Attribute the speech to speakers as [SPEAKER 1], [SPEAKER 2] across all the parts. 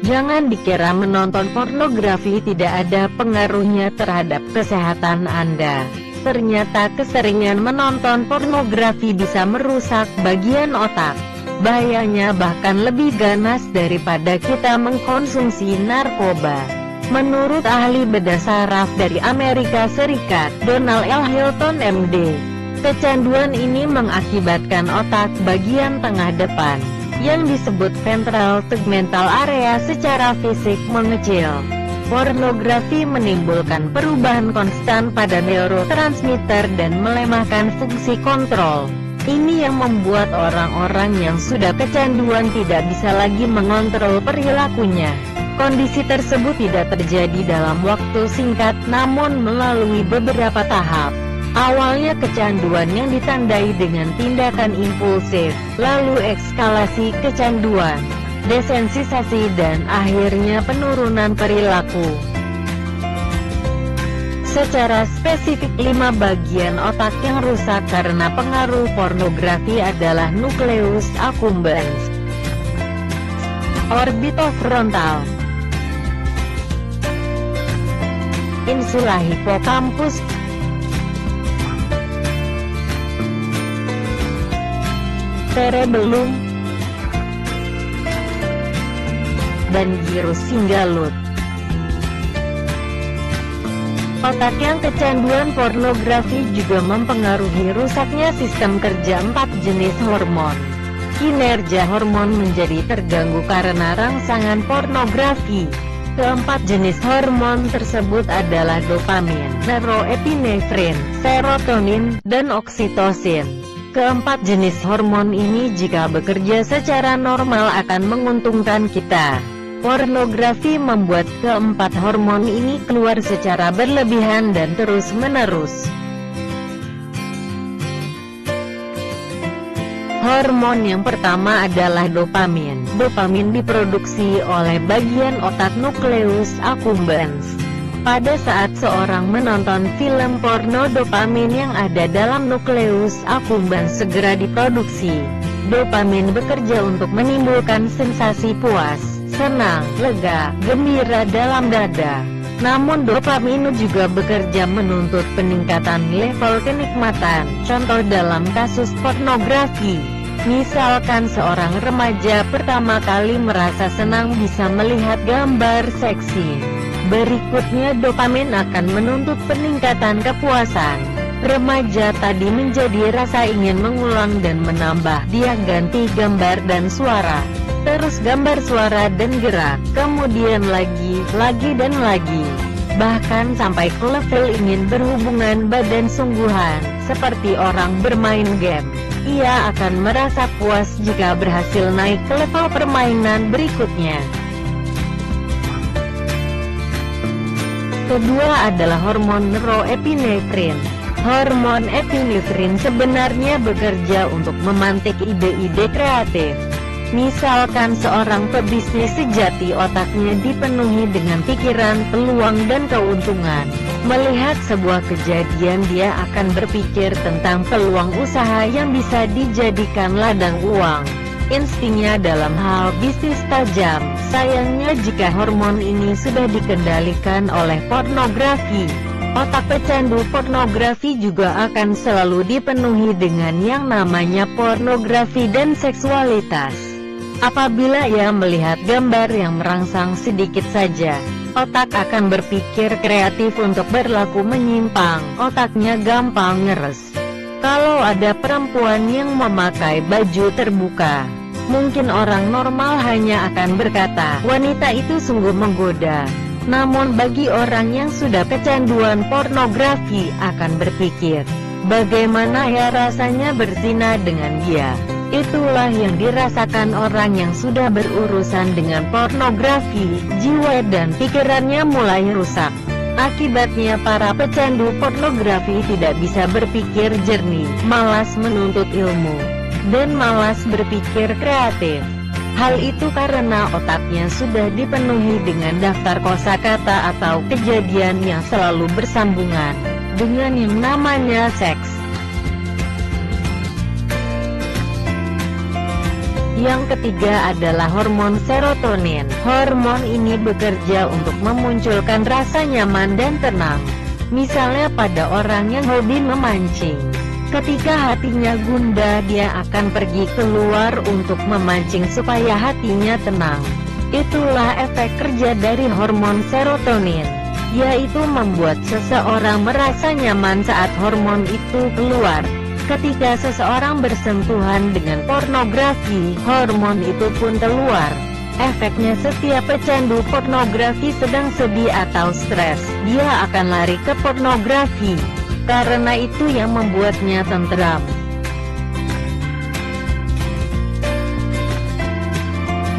[SPEAKER 1] Jangan dikira menonton pornografi tidak ada pengaruhnya terhadap kesehatan Anda. Ternyata keseringan menonton pornografi bisa merusak bagian otak. Bahayanya bahkan lebih ganas daripada kita mengkonsumsi narkoba. Menurut ahli bedah saraf dari Amerika Serikat, Donald L. Hilton MD, kecanduan ini mengakibatkan otak bagian tengah depan, yang disebut ventral tegmental area secara fisik mengecil. Pornografi menimbulkan perubahan konstan pada neurotransmitter dan melemahkan fungsi kontrol. Ini yang membuat orang-orang yang sudah kecanduan tidak bisa lagi mengontrol perilakunya. Kondisi tersebut tidak terjadi dalam waktu singkat, namun melalui beberapa tahap. Awalnya kecanduan yang ditandai dengan tindakan impulsif, lalu eskalasi kecanduan, desensitasi dan akhirnya penurunan perilaku. Secara spesifik, 5 bagian otak yang rusak karena pengaruh pornografi adalah nukleus accumbens, orbitofrontal, insula hippocampus, cerebellum, dan gyrus singgalut. Otak yang kecanduan pornografi juga mempengaruhi rusaknya sistem kerja 4 jenis hormon. Kinerja hormon menjadi terganggu karena rangsangan pornografi. Keempat jenis hormon tersebut adalah dopamin, neuroepinefrin, serotonin, dan oksitosin. Keempat jenis hormon ini jika bekerja secara normal akan menguntungkan kita. Pornografi membuat keempat hormon ini keluar secara berlebihan dan terus-menerus. Hormon yang pertama adalah dopamin. Dopamin diproduksi oleh bagian otak nukleus accumbens. Pada saat seorang menonton film porno, dopamin yang ada dalam nukleus accumbens segera diproduksi. Dopamin bekerja untuk menimbulkan sensasi puas, senang, lega, gembira dalam dada. Namun dopamin juga bekerja menuntut peningkatan level kenikmatan. Contoh dalam kasus pornografi, misalkan seorang remaja pertama kali merasa senang bisa melihat gambar seksi. Berikutnya dopamin akan menuntut peningkatan kepuasan. Remaja tadi menjadi rasa ingin mengulang dan menambah. Dia ganti gambar dan suara, terus gambar, suara dan gerak, kemudian lagi dan lagi. Bahkan sampai ke level ingin berhubungan badan sungguhan, seperti orang bermain game. Ia akan merasa puas jika berhasil naik ke level permainan berikutnya. Kedua adalah hormon neuroepinefrin. Hormon epinefrin sebenarnya bekerja untuk memantik ide-ide kreatif. Misalkan seorang pebisnis sejati otaknya dipenuhi dengan pikiran, peluang dan keuntungan. Melihat sebuah kejadian dia akan berpikir tentang peluang usaha yang bisa dijadikan ladang uang. Instingnya dalam hal bisnis tajam. Sayangnya jika hormon ini sudah dikendalikan oleh pornografi, otak pecandu pornografi juga akan selalu dipenuhi dengan yang namanya pornografi dan seksualitas. Apabila ia melihat gambar yang merangsang sedikit saja, otak akan berpikir kreatif untuk berlaku menyimpang. Otaknya gampang ngeres. Kalau ada perempuan yang memakai baju terbuka, mungkin orang normal hanya akan berkata, wanita itu sungguh menggoda. Namun bagi orang yang sudah kecanduan pornografi akan berpikir, bagaimana ya rasanya berzina dengan dia. Itulah yang dirasakan orang yang sudah berurusan dengan pornografi. Jiwa dan pikirannya mulai rusak. Akibatnya para pecandu pornografi tidak bisa berpikir jernih, malas menuntut ilmu, dan malas berpikir kreatif. Hal itu karena otaknya sudah dipenuhi dengan daftar kosakata atau kejadian yang selalu bersambungan dengan yang namanya seks. Yang ketiga adalah hormon serotonin. Hormon ini bekerja untuk memunculkan rasa nyaman dan tenang. Misalnya pada orang yang hobi memancing. Ketika hatinya gundah, dia akan pergi keluar untuk memancing supaya hatinya tenang. Itulah efek kerja dari hormon serotonin, yaitu membuat seseorang merasa nyaman saat hormon itu keluar. Ketika seseorang bersentuhan dengan pornografi, hormon itu pun keluar. Efeknya setiap pecandu pornografi sedang sedih atau stres, dia akan lari ke pornografi. Karena itu yang membuatnya tenteram.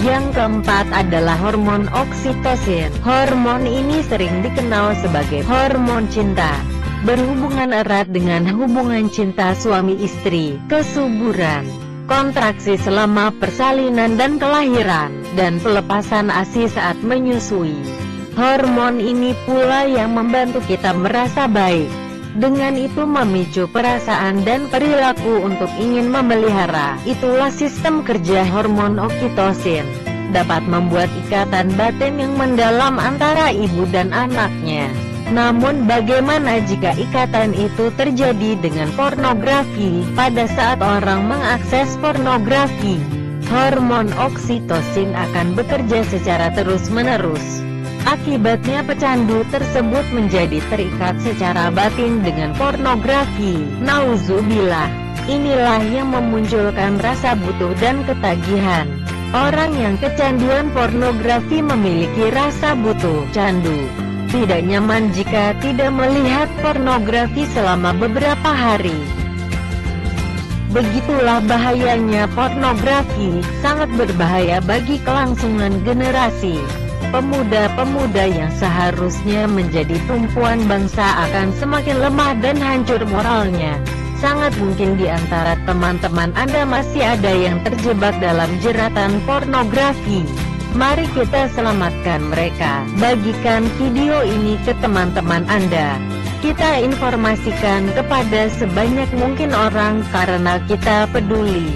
[SPEAKER 1] Yang keempat adalah hormon oksitosin. Hormon ini sering dikenal sebagai hormon cinta. Berhubungan erat dengan hubungan cinta suami istri, kesuburan, kontraksi selama persalinan dan kelahiran, dan pelepasan ASI saat menyusui. Hormon ini pula yang membantu kita merasa baik. Dengan itu memicu perasaan dan perilaku untuk ingin memelihara. Itulah sistem kerja hormon oksitosin. Dapat membuat ikatan batin yang mendalam antara ibu dan anaknya. Namun bagaimana jika ikatan itu terjadi dengan pornografi? Pada saat orang mengakses pornografi, hormon oksitosin akan bekerja secara terus-menerus. Akibatnya pecandu tersebut menjadi terikat secara batin dengan pornografi. Nauzubillah. Inilah yang memunculkan rasa butuh dan ketagihan. Orang yang kecanduan pornografi memiliki rasa butuh, candu, tidak nyaman jika tidak melihat pornografi selama beberapa hari. Begitulah bahayanya pornografi, sangat berbahaya bagi kelangsungan generasi. Pemuda-pemuda yang seharusnya menjadi tumpuan bangsa akan semakin lemah dan hancur moralnya. Sangat mungkin di antara teman-teman Anda masih ada yang terjebak dalam jeratan pornografi. Mari kita selamatkan mereka. Bagikan video ini ke teman-teman Anda. Kita informasikan kepada sebanyak mungkin orang karena kita peduli.